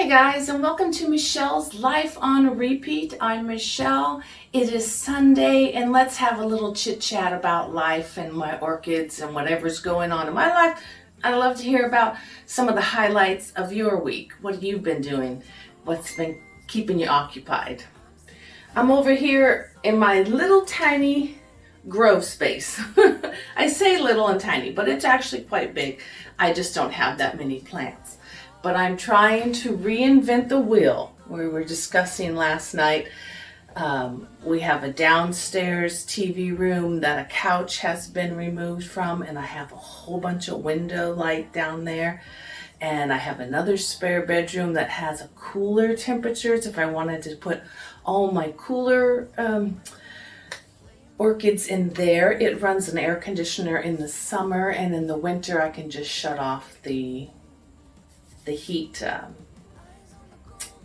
Hi guys, and welcome to Michelle's Life on Repeat. I'm Michelle. It is Sunday and let's have a little chit chat about life and my orchids and whatever's going on in my life. I'd love to hear about some of the highlights of your week. What have you been doing? What's been keeping you occupied? I'm over here in my little tiny grow space. I say little and tiny, but it's actually quite big. I just don't have that many plants. But I'm trying to reinvent the wheel. We were discussing last night. We have a downstairs TV room that a couch has been removed from, and I have a whole bunch of window light down there. And I have another spare bedroom that has a cooler temperatures if I wanted to put all my cooler orchids in there. It runs an air conditioner in the summer, and in the winter I can just shut off the heat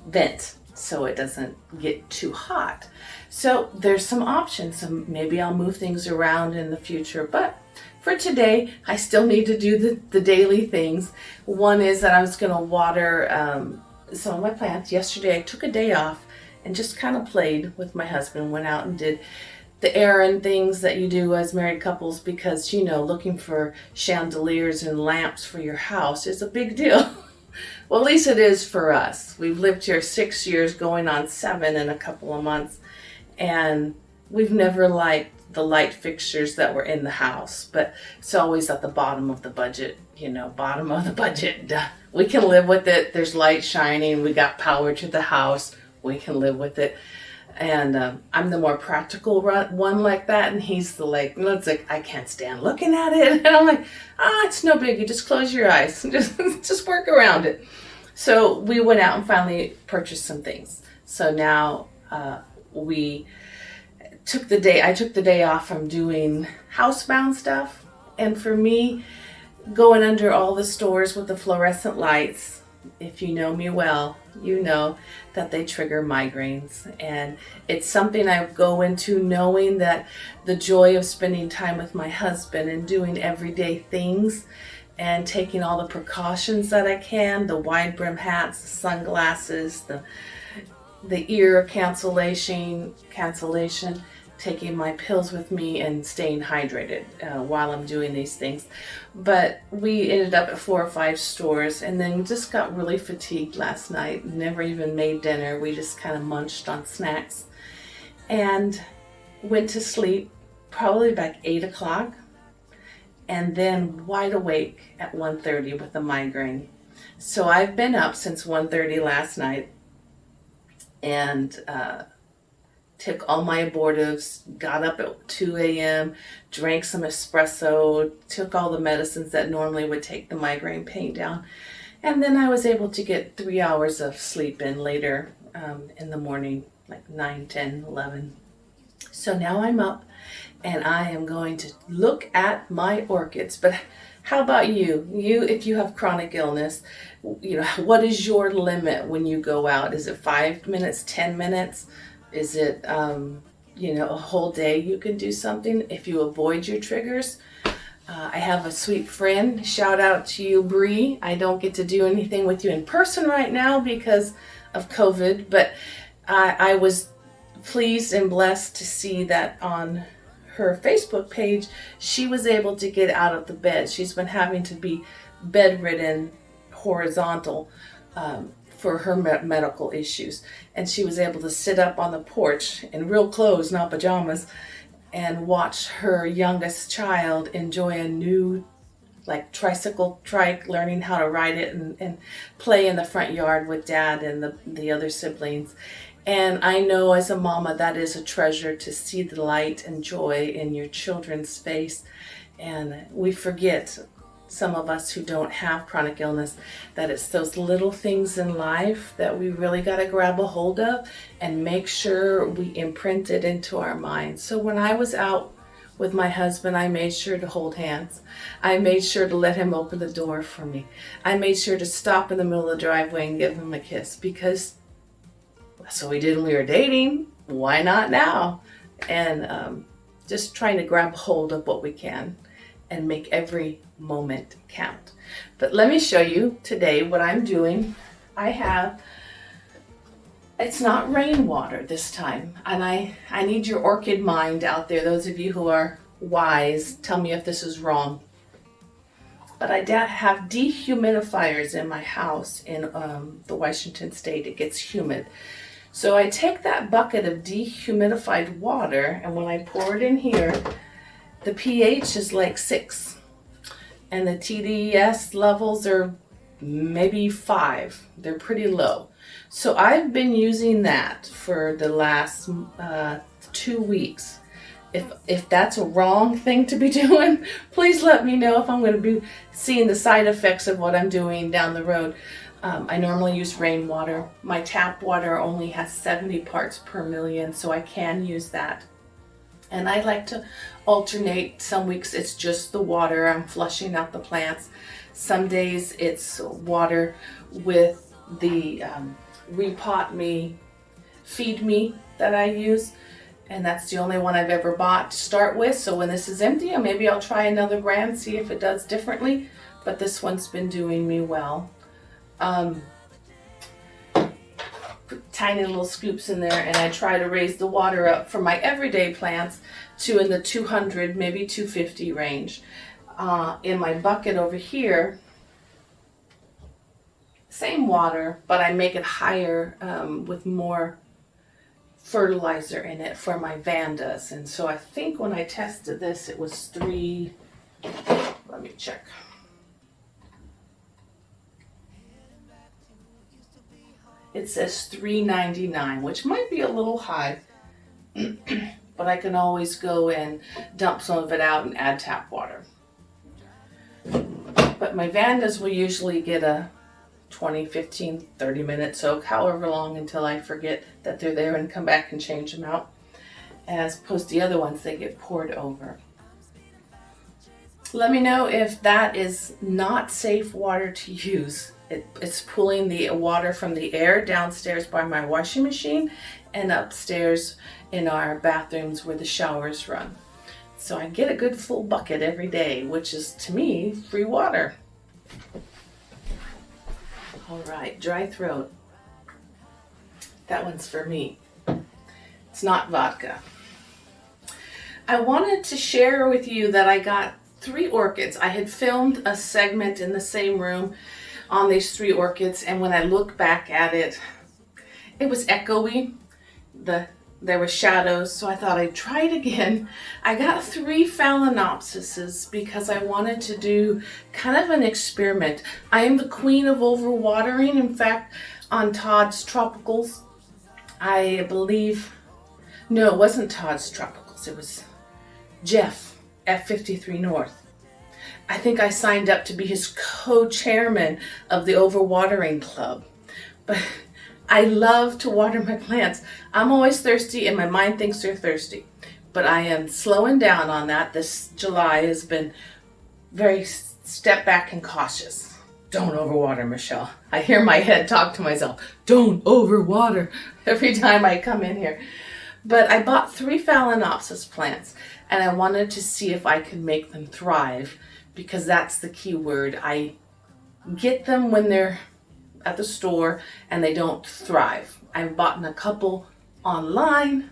vent so it doesn't get too hot. So there's some options. So maybe I'll move things around in the future, but for today I still need to do the daily things. One is that I was going to water some of my plants. Yesterday I took a day off and just kind of played with my husband, went out and did the errand things that you do as married couples, because looking for chandeliers and lamps for your house is a big deal. Well, at least it is for us. We've lived here 6 years, going on 7 in a couple of months, and we've never liked the light fixtures that were in the house, but it's always at the bottom of the budget, bottom of the budget. We can live with it. There's light shining. We got power to the house. We can live with it. And I'm the more practical one like that, and he's the it's like, I can't stand looking at it. And I'm like, it's no biggie. Just close your eyes. Just work around it. So we went out and finally purchased some things. So now I took the day off from doing housebound stuff. And for me, going under all the stores with the fluorescent lights, if you know me well, you know that they trigger migraines. And it's something I go into knowing that the joy of spending time with my husband and doing everyday things and taking all the precautions that I can, the wide brim hats, the sunglasses, the ear cancellation, taking my pills with me and staying hydrated while I'm doing these things. But we ended up at 4 or 5 stores and then just got really fatigued last night. Never even made dinner. We just kind of munched on snacks and went to sleep probably about 8 o'clock, and then wide awake at 1:30 with a migraine. So I've been up since 1:30 last night and took all my abortives, got up at 2 a.m., drank some espresso, took all the medicines that normally would take the migraine pain down. And then I was able to get 3 hours of sleep in later in the morning, like 9, 10, 11. So now I'm up and I am going to look at my orchids. But how about you? If you have chronic illness, what is your limit when you go out? Is it 5 minutes, 10 minutes? Is it, a whole day you can do something if you avoid your triggers? I have a sweet friend. Shout out to you, Bree. I don't get to do anything with you in person right now because of COVID, but I was pleased and blessed to see that on her Facebook page, she was able to get out of the bed. She's been having to be bedridden horizontal for her medical issues. And she was able to sit up on the porch in real clothes, not pajamas, and watch her youngest child enjoy a new tricycle trike, learning how to ride it and play in the front yard with dad and the other siblings. And I know as a mama that is a treasure to see the light and joy in your children's face. And we forget, some of us who don't have chronic illness, that it's those little things in life that we really got to grab a hold of and make sure we imprint it into our minds. So when I was out with my husband, I made sure to hold hands. I made sure to let him open the door for me. I made sure to stop in the middle of the driveway and give him a kiss, because that's what we did when we were dating. Why not now? And just trying to grab hold of what we can and make every moment count. But let me show you today what I'm doing. I have, it's not rainwater this time, and I need your orchid mind out there. Those of you who are wise, tell me if this is wrong. But I have dehumidifiers in my house in the Washington state. It gets humid. So I take that bucket of dehumidified water, and when I pour it in here, the pH is like 6. And the TDS levels are maybe 5. They're pretty low. So I've been using that for the last 2 weeks. If that's a wrong thing to be doing, please let me know if I'm going to be seeing the side effects of what I'm doing down the road. I normally use rainwater. My tap water only has 70 parts per million, so I can use that. And I like to alternate. Some weeks it's just the water. I'm flushing out the plants. Some days it's water with the repot me, feed me that I use. And that's the only one I've ever bought to start with. So when this is empty, maybe I'll try another brand, see if it does differently. But this one's been doing me well. Put tiny little scoops in there, and I try to raise the water up for my everyday plants to in the 200, maybe 250 range. In my bucket over here, same water, but I make it higher with more fertilizer in it for my Vandas. And so I think when I tested this, it was 3, let me check. It says $3.99, which might be a little high, but I can always go and dump some of it out and add tap water. But my Vandas will usually get a 20, 15, 30 minute soak, however long until I forget that they're there and come back and change them out. As opposed to the other ones, they get poured over. Let me know if that is not safe water to use. It's pulling the water from the air downstairs by my washing machine and upstairs in our bathrooms where the showers run. So I get a good full bucket every day, which is to me free water. All right, dry throat. That one's for me. It's not vodka. I wanted to share with you that I got 3 orchids. I had filmed a segment in the same room on these 3 orchids, and when I look back at it, it was echoey. There were shadows, so I thought I'd try it again. I got 3 phalaenopsises because I wanted to do kind of an experiment. I am the queen of overwatering. In fact, on Todd's Tropicals, I believe, no, it wasn't Todd's Tropicals, it was Jeff at 53 North. I think I signed up to be his co-chairman of the Overwatering Club. But I love to water my plants. I'm always thirsty and my mind thinks they're thirsty. But I am slowing down on that. This July has been very step back and cautious. Don't overwater, Michelle. I hear my head talk to myself. Don't overwater every time I come in here. But I bought 3 phalaenopsis plants and I wanted to see if I could make them thrive, because that's the key word. I get them when they're at the store and they don't thrive. I've bought a couple online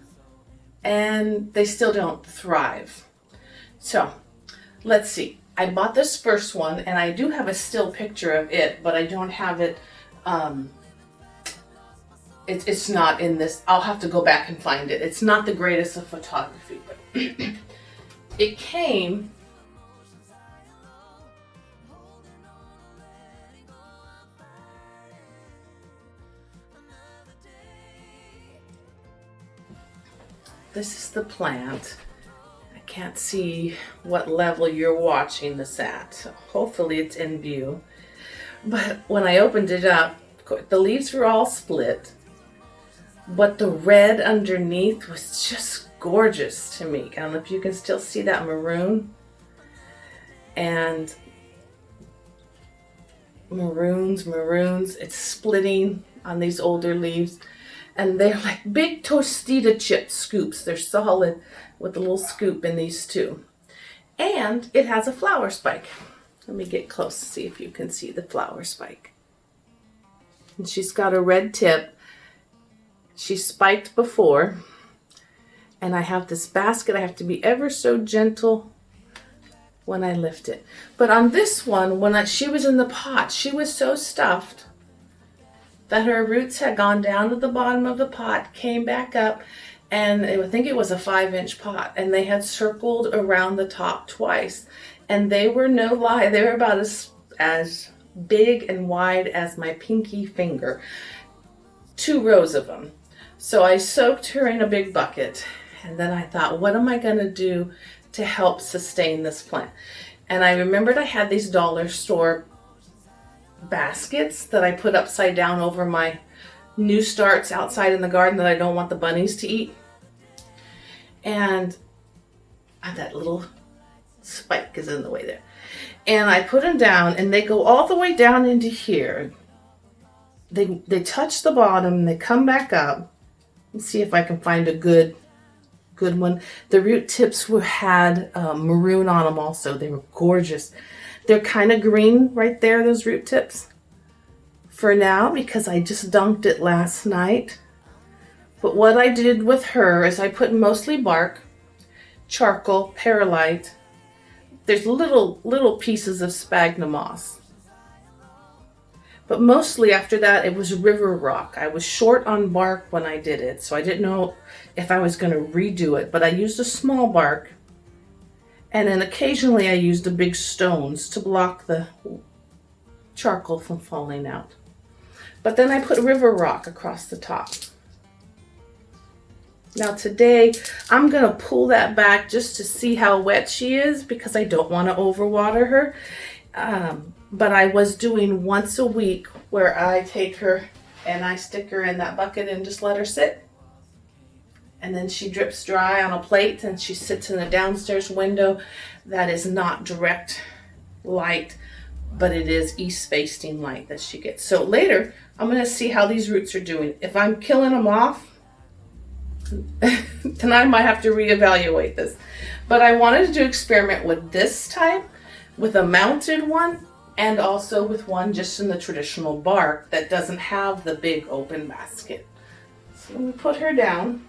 and they still don't thrive. So let's see. I bought this first one and I do have a still picture of it, but I don't have it. It's not in this. I'll have to go back and find it. It's not the greatest of photography, but it came. This is the plant. I can't see what level you're watching this at, so hopefully it's in view. But when I opened it up, the leaves were all split, but the red underneath was just gorgeous to me. I don't know if you can still see that maroon. And maroons, it's splitting on these older leaves. And they're like big Tostita chip scoops. They're solid with a little scoop in these two. And it has a flower spike. Let me get close to see if you can see the flower spike. And she's got a red tip. She's spiked before. And I have this basket. I have to be ever so gentle when I lift it. But on this one, she was in the pot, she was so stuffed that her roots had gone down to the bottom of the pot, came back up, and I think it was a 5-inch pot, and they had circled around the top twice. And they were, no lie, they were about as big and wide as my pinky finger. 2 rows of them. So I soaked her in a big bucket. And then I thought, what am I going to do to help sustain this plant? And I remembered I had these dollar store baskets that I put upside down over my new starts outside in the garden that I don't want the bunnies to eat. And that little spike is in the way there. And I put them down, and they go all the way down into here. They touch the bottom, they come back up. Let's see if I can find a good one. The root tips had maroon on them also. They were gorgeous. They're kind of green right there, those root tips, for now, because I just dunked it last night. But what I did with her is I put mostly bark, charcoal, perlite. There's little pieces of sphagnum moss. But mostly after that, it was river rock. I was short on bark when I did it, so I didn't know if I was going to redo it. But I used a small bark, and then occasionally I used the big stones to block the charcoal from falling out. But then I put river rock across the top. Now today, I'm going to pull that back just to see how wet she is, because I don't want to overwater her. But I was doing once a week where I take her and I stick her in that bucket and just let her sit. And then she drips dry on a plate, and she sits in the downstairs window that is not direct light, but it is east facing light that she gets. So later, I'm going to see how these roots are doing. If I'm killing them off, then I might have to reevaluate this. But I wanted to experiment with this type, with a mounted one, and also with one just in the traditional bark that doesn't have the big open basket. So let me put her down.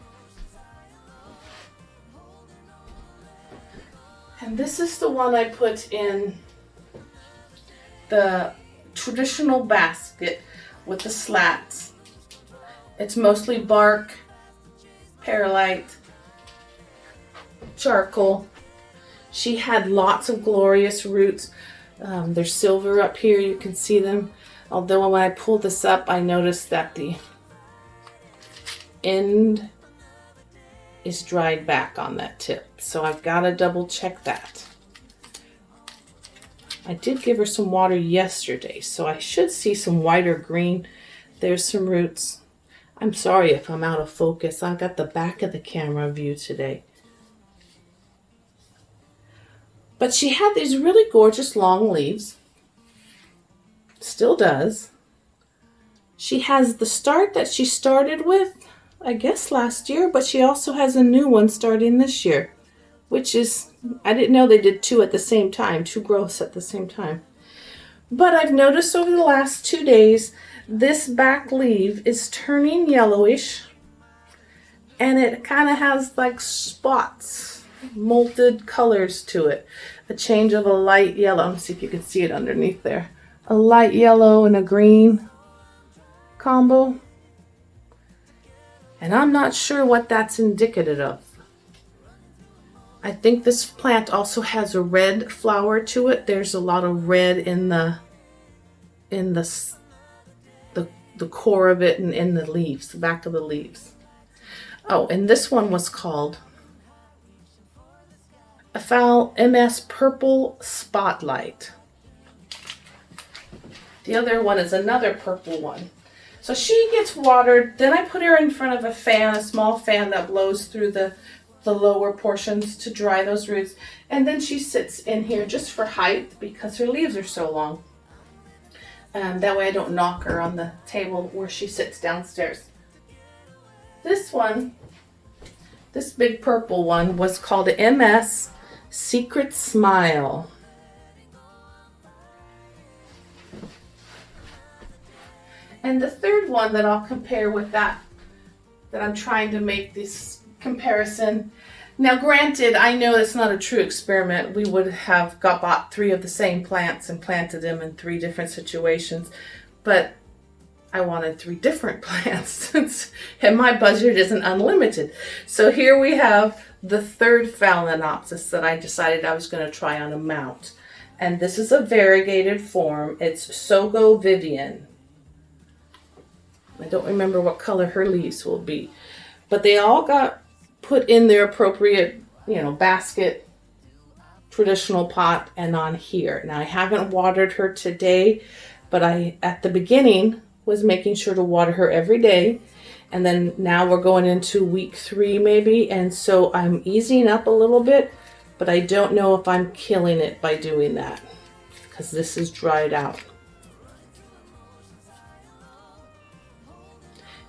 And this is the one I put in the traditional basket with the slats. It's mostly bark, perlite, charcoal. She had lots of glorious roots. There's silver up here, you can see them. Although when I pulled this up, I noticed that the end is dried back on that tip. So I've got to double check that. I did give her some water yesterday, so I should see some white or green. There's some roots. I'm sorry if I'm out of focus. I got the back of the camera view today. But she had these really gorgeous long leaves. Still does. She has the start that she started with, I guess last year, but she also has a new one starting this year, which is, I didn't know they did 2 at the same time, 2 growths at the same time. But I've noticed over the last 2 days, this back leaf is turning yellowish, and it kind of has like spots, molted colors to it. A change of a light yellow. Let me see if you can see it underneath there. A light yellow and a green combo. And I'm not sure what that's indicative of. I think this plant also has a red flower to it. There's a lot of red in the core of it and in the leaves, the back of the leaves. Oh, and this one was called Aphal MS Purple Spotlight. The other one is another purple one. So she gets watered. Then I put her in front of a fan, a small fan that blows through the lower portions to dry those roots. And then she sits in here just for height because her leaves are so long. That way I don't knock her on the table where she sits downstairs. This one, this big purple one, was called MS Secret Smile. And the third one that I'll compare with that I'm trying to make this comparison. Now granted, I know it's not a true experiment. We would have bought 3 of the same plants and planted them in 3 different situations, but I wanted 3 different plants and my budget isn't unlimited. So here we have the third Phalaenopsis that I decided I was going to try on a mount. And this is a variegated form. It's Sogo Vivian. I don't remember what color her leaves will be, but they all got put in their appropriate, basket, traditional pot, and on here. Now I haven't watered her today, but I, at the beginning, was making sure to water her every day. And then now we're going into week 3 maybe, and so I'm easing up a little bit, but I don't know if I'm killing it by doing that because this is dried out.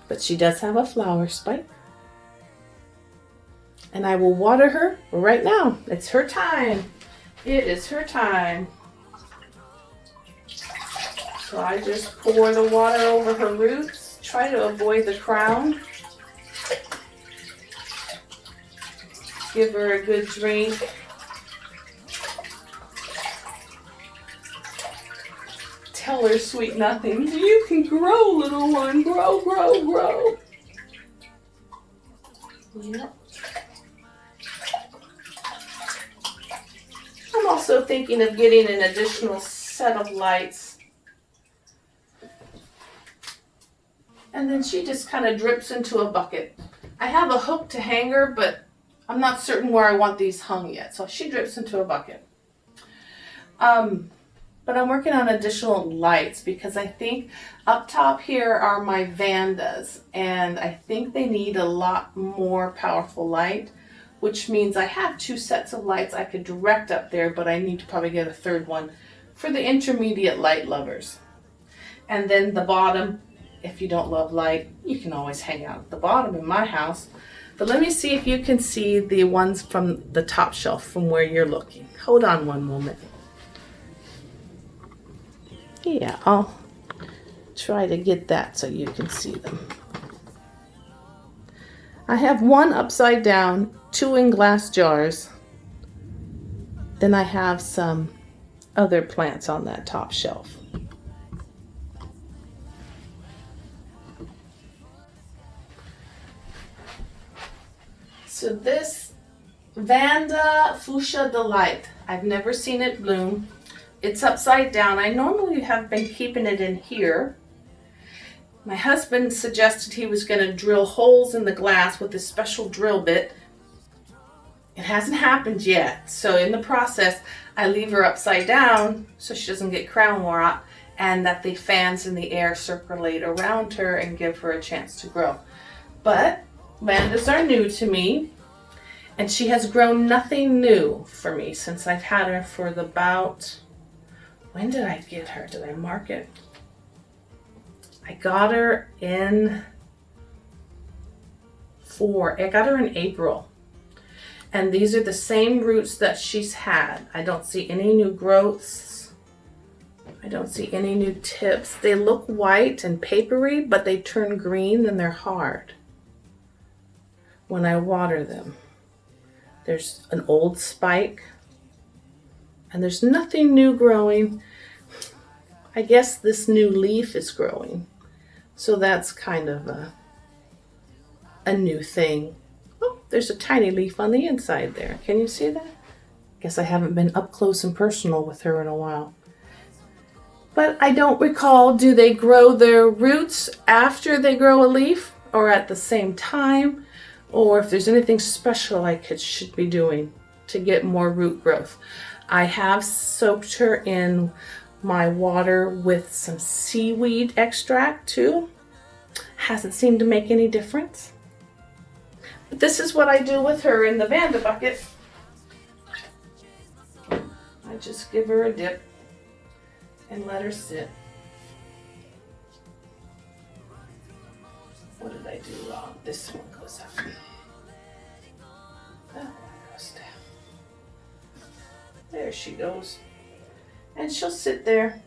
But she does have a flower spike. And I will water her right now. It's her time. It is her time. So I just pour the water over her roots. Try to avoid the crown. Give her a good drink. Tell her sweet nothings. You can grow, little one. Grow, grow, grow. Yep. I'm also thinking of getting an additional set of lights. And then she just kind of drips into a bucket. I have a hook to hang her, but I'm not certain where I want these hung yet. So she drips into a bucket. But I'm working on additional lights because I think up top here are my Vandas, and I think they need a lot more powerful light, which means I have 2 sets of lights I could direct up there, but I need to probably get a third one for the intermediate light lovers. And then the bottom, if you don't love light, you can always hang out at the bottom in my house. But let me see if you can see the ones from the top shelf from where you're looking. Hold on one moment. Yeah, I'll try to get that so you can see them. I have 1 upside down, 2 in glass jars. Then I have some other plants on that top shelf. So this Vanda Fuchsia Delight, I've never seen it bloom. It's upside down. I normally have been keeping it in here. My husband suggested he was going to drill holes in the glass with this special drill bit. It hasn't happened yet. So in the process, I leave her upside down so she doesn't get crown wore out, and that the fans in the air circulate around her and give her a chance to grow. But Vandas are new to me, and she has grown nothing new for me since I've had her for about... When did I get her? Did I mark it? I got her in April. And these are the same roots that she's had. I don't see any new growths. I don't see any new tips. They look white and papery, but they turn green and they're hard when I water them. There's an old spike. And there's nothing new growing. I guess this new leaf is growing. So that's kind of a new thing. Oh, there's a tiny leaf on the inside there. Can you see that? Guess I haven't been up close and personal with her in a while. But I don't recall, do they grow their roots after they grow a leaf or at the same time? Or if there's anything special I should be doing to get more root growth. I have soaked her in my water with some seaweed extract too. Hasn't seemed to make any difference. But this is what I do with her in the Vanda bucket. I just give her a dip and let her sit. What did I do wrong? This one goes up. That one goes down. There she goes. And she'll sit there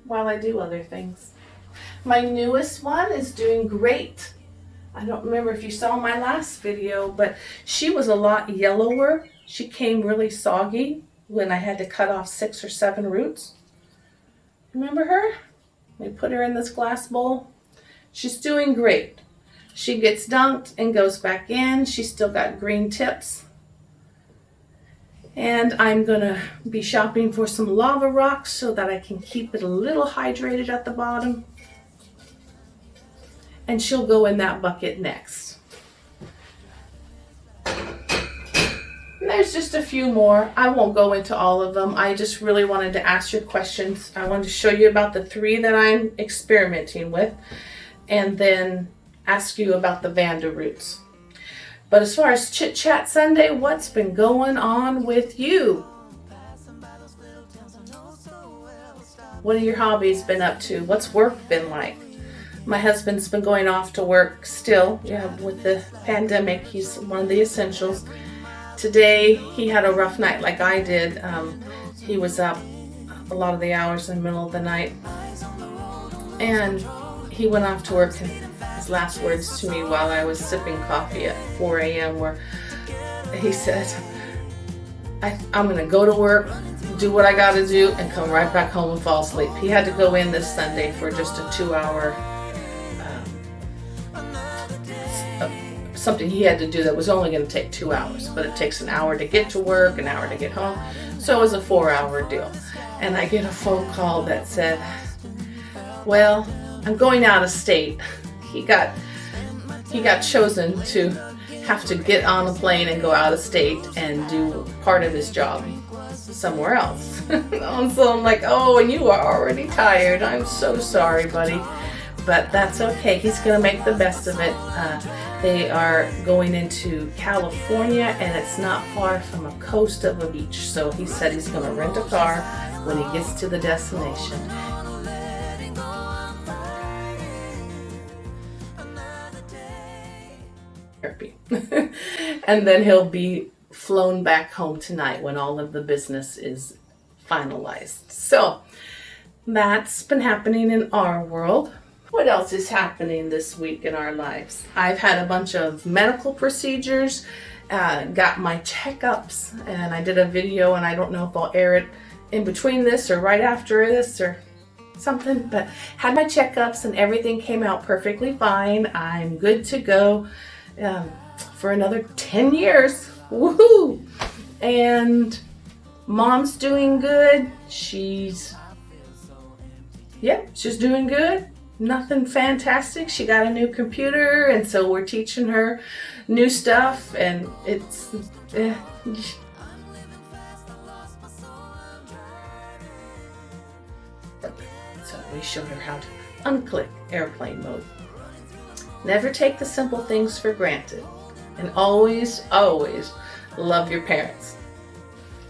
while I do other things. My newest one is doing great. I don't remember if you saw my last video, but she was a lot yellower. She came really soggy when I had to cut off 6 or 7 roots. Remember her? We put her in this glass bowl. She's doing great. She gets dunked and goes back in. She's still got green tips. And I'm gonna be shopping for some lava rocks so that I can keep it a little hydrated at the bottom. And she'll go in that bucket next. And there's just a few more. I won't go into all of them. I just really wanted to ask your questions. I wanted to show you about the 3 that I'm experimenting with, and then ask you about the Vanda roots. But as far as Chit Chat Sunday, what's been going on with you? What have your hobbies been up to? What's work been like? My husband's been going off to work still. Yeah, with the pandemic, he's one of the essentials. Today, he had a rough night like I did. He was up a lot of the hours in the middle of the night. And he went off to work, and his last words to me while I was sipping coffee at 4 a.m. were, he said, I'm going to go to work, do what I got to do, and come right back home and fall asleep. He had to go in this Sunday for just a 2-hour something he had to do that was only going to take 2 hours, but it takes an hour to get to work, an hour to get home, so it was a 4-hour deal. And I get a phone call that said, well, I'm going out of state. He got chosen to have to get on a plane and go out of state and do part of his job somewhere else. So I'm like, oh, and you are already tired. I'm so sorry, buddy. But that's okay. He's going to make the best of it. They are going into California, and it's not far from a coast of a beach. So he said he's going to rent a car when he gets to the destination. And then he'll be flown back home tonight when all of the business is finalized. So that's been happening in our world. What else is happening this week in our lives? I've had a bunch of medical procedures, got my checkups, and I did a video, and I don't know if I'll air it in between this or right after this or something, but had my checkups and everything came out perfectly fine. I'm good to go for another 10 years. Woohoo! And mom's doing good. She's doing good. Nothing fantastic. She got a new computer, and so we're teaching her new stuff, and it's so we showed her how to unclick airplane mode. Never take the simple things for granted, and always love your parents.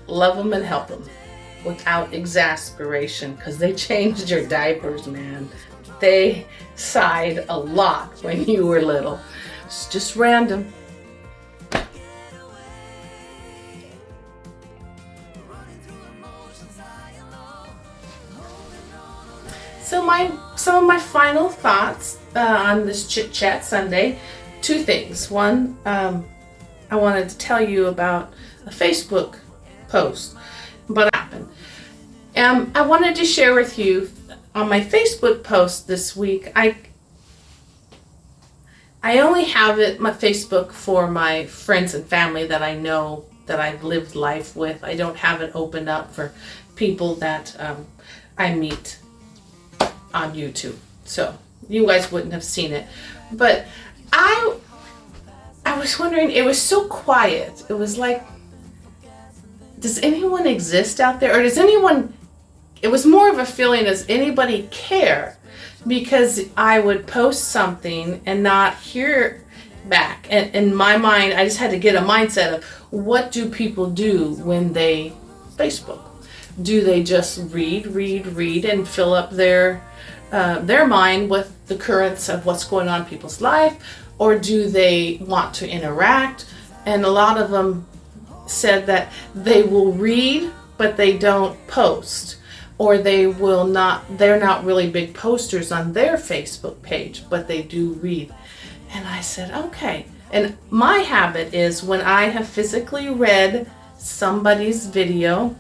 Love them and help them without exasperation, because they changed your diapers, man. They sighed a lot when you were little. It's just random. So some of my final thoughts on this Chit Chat Sunday, 2 things. One, I wanted to tell you about a Facebook post, but happened. I wanted to share with you on my Facebook post this week. I only have my Facebook for my friends and family that I know, that I've lived life with. I don't have it opened up for people that I meet on YouTube. So you guys wouldn't have seen it. But I was wondering, it was so quiet. It was like, does anyone exist out there? Or does anyone, it was more of a feeling, does anybody care? Because I would post something and not hear back. And in my mind, I just had to get a mindset of, what do people do when they Facebook? Do they just read and fill up their mind with the currents of what's going on in people's life? Or do they want to interact? And a lot of them said that they will read, but they don't post. or they're not really big posters on their Facebook page, but they do read. And I said, okay. And my habit is when I have physically read somebody's video,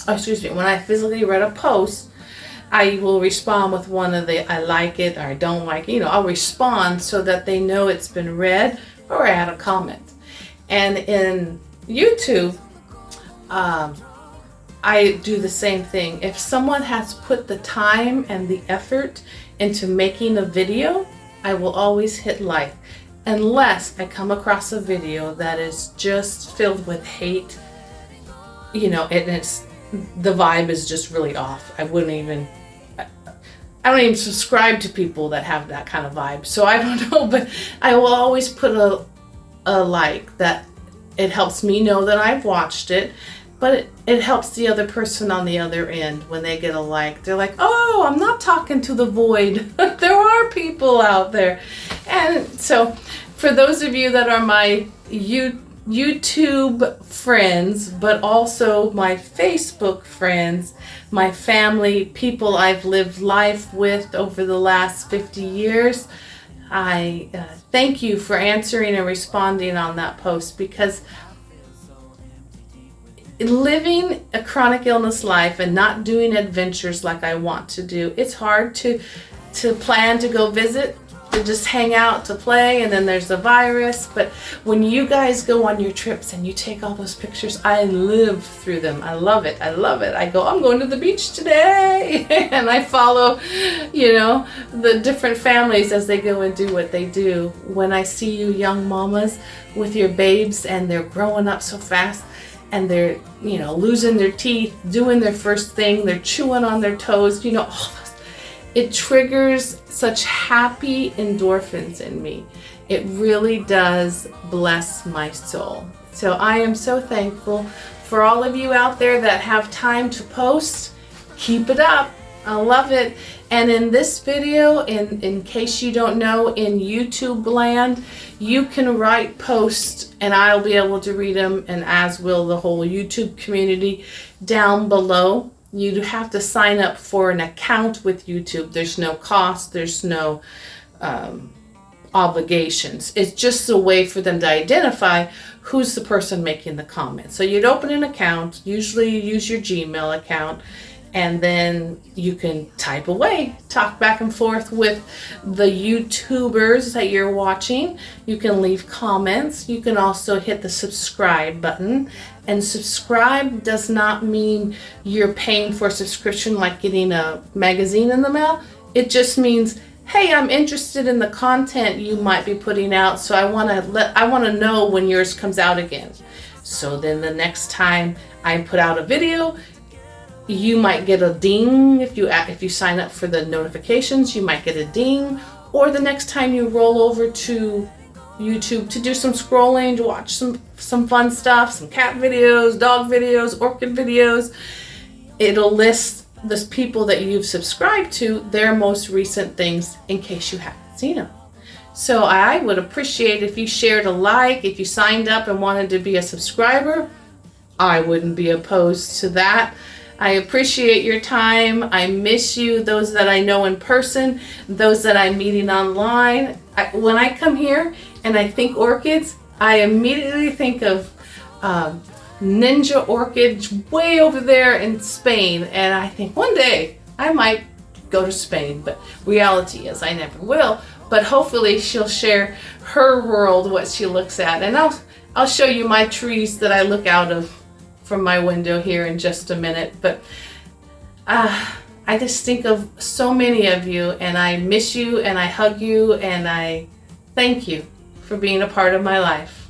when I physically read a post, I will respond with one of the I like it or I don't like it. I'll respond so that they know it's been read, or add a comment. And in YouTube, I do the same thing. If someone has put the time and the effort into making a video, I will always hit like, unless I come across a video that is just filled with hate, and the vibe is just really off. I don't even subscribe to people that have that kind of vibe, so I don't know, but I will always put a like. That it helps me know that I've watched it, but it helps the other person on the other end. When they get a like, they're like, oh, I'm not talking to the void. There are people out there. And so for those of you that are my YouTube friends, but also my Facebook friends, my family, people I've lived life with over the last 50 years, I thank you for answering and responding on that post, because living a chronic illness life and not doing adventures like I want to do, it's hard to plan to go visit, to just hang out, to play, and then there's the virus. But when you guys go on your trips and you take all those pictures, I live through them. I love it. I love it. I go, I'm going to the beach today. And I follow, the different families as they go and do what they do. When I see you young mamas with your babes and they're growing up so fast, and they're, losing their teeth, doing their first thing, they're chewing on their toes, all this. It triggers such happy endorphins in me. It really does bless my soul. So I am so thankful for all of you out there that have time to post. Keep it up. I love it. And in this video, in case you don't know, in YouTube land, you can write posts and I'll be able to read them, and as will the whole YouTube community down below. You have to sign up for an account with YouTube. There's no cost. There's no obligations. It's just a way for them to identify who's the person making the comment. So you'd open an account, usually you use your Gmail account, and then you can type away, talk back and forth with the YouTubers that you're watching. You can leave comments. You can also hit the subscribe button. And subscribe does not mean you're paying for a subscription like getting a magazine in the mail. It just means, hey, I'm interested in the content you might be putting out, so I want to know when yours comes out again. So then the next time I put out a video, you might get a ding. If you sign up for the notifications, you might get a ding. Or the next time you roll over to YouTube to do some scrolling, to watch some fun stuff, some cat videos, dog videos, orchid videos, it'll list the people that you've subscribed to, their most recent things, in case you haven't seen them. So I would appreciate if you shared a like. If you signed up and wanted to be a subscriber, I wouldn't be opposed to that. I appreciate your time. I miss you, those that I know in person, those that I'm meeting online. When I come here and I think orchids, I immediately think of Ninja Orchid way over there in Spain. And I think one day I might go to Spain, but reality is I never will. But hopefully she'll share her world, what she looks at. And I'll show you my trees that I look out of from my window here in just a minute. But I just think of so many of you, and I miss you, and I hug you, and I thank you for being a part of my life.